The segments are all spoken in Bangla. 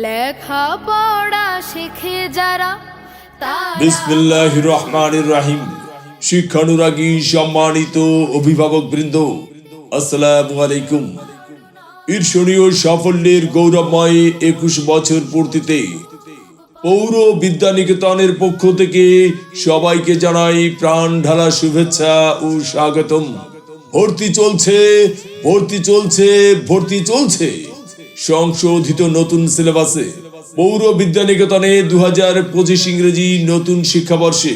লেখা পড়া শিখে যারা বিসমিল্লাহির রহমানির রহিম। শিক্ষানুরাগী সম্মানিত অভিভাবক বৃন্দ, আসসালামু আলাইকুম। ঈর্ষণীয় সাফল্যের গৌরবময় 21 বছর পূর্তিতে পৌর বিদ্যানিকেতনের পক্ষ থেকে সবাইকে জানাই প্রাণ ঢালা শুভেচ্ছা ও স্বাগতম। ভর্তি চলছে, ভর্তি চলছে, ভর্তি চলছে সংশোধিত নতুন সিলেবাসে পৌর বিদ্যানিকেতনে 2025 ইংরেজি নতুন শিক্ষাবর্ষে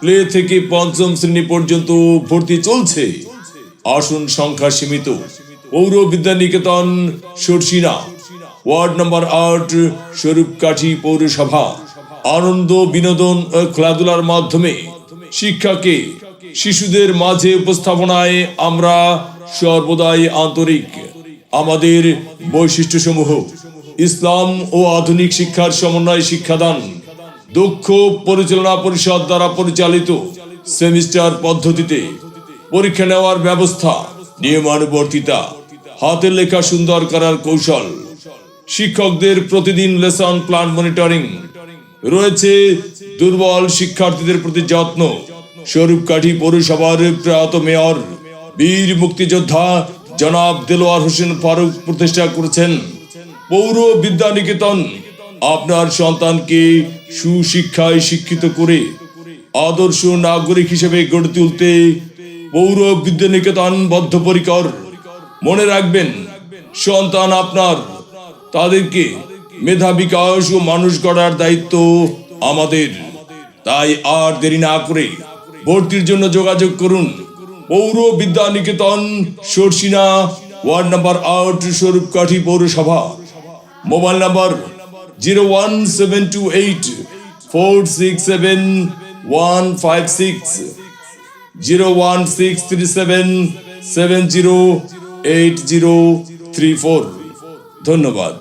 প্লে থেকে পঞ্চম শ্রেণী পর্যন্ত ভর্তি চলছে। আসন সংখ্যা সীমিত। পৌর বিদ্যানিকেতন সরসিনা, ওয়ার্ড নম্বর 8, স্বরূপকাঠি পৌরসভা। আনন্দ, বিনোদন ও খেলাধুলার মাধ্যমে শিক্ষাকে শিশুদের মাঝে উপস্থাপনায় আমরা সর্বদাই আন্তরিক। আমাদের বৈশিষ্ট্যসমূহ: ইসলাম ও আধুনিক শিক্ষার সমন্বয় শিক্ষাদান, দক্ষ পরিচালনা পরিষদ দ্বারা পরিচালিত সেমিস্টার পদ্ধতিতে পরীক্ষা নেওয়ার ব্যবস্থা, নিয়মানুবর্তিতা, হাতের লেখা সুন্দর করার কৌশল, শিক্ষকদের প্রতিদিন লেসন প্ল্যান মনিটরিং, রয়েছে দুর্বল শিক্ষার্থীদের প্রতি যত্ন। স্বরূপকাঠি পৌরসভার প্রয়াত মেয়র বীর মুক্তিযোদ্ধা জনাব দেলোয়ার হোসেন ফারুক প্রতিষ্ঠা করেছেন পৌর বিদ্যানিকেতন। আপনার সন্তানকে সুশিক্ষায় শিক্ষিত করে আদর্শ নাগরিক হিসেবে গড়ে তুলতে পৌর বিদ্যানিকেতন বদ্ধপরিকর। মনে রাখবেন, সন্তান আপনার, তাদেরকে মেধা বিকাশ ও মানুষ গড়ার দায়িত্ব আমাদের। তাই আর দেরি না করে ভর্তির জন্য যোগাযোগ করুন। পৌর বিদ্যানিকেতন সরসিনা, ওয়ার্ড নম্বর 8, স্বরূপকাঠি পৌরসভা। মোবাইল নম্বর 01728467156, 01637708034। ধন্যবাদ।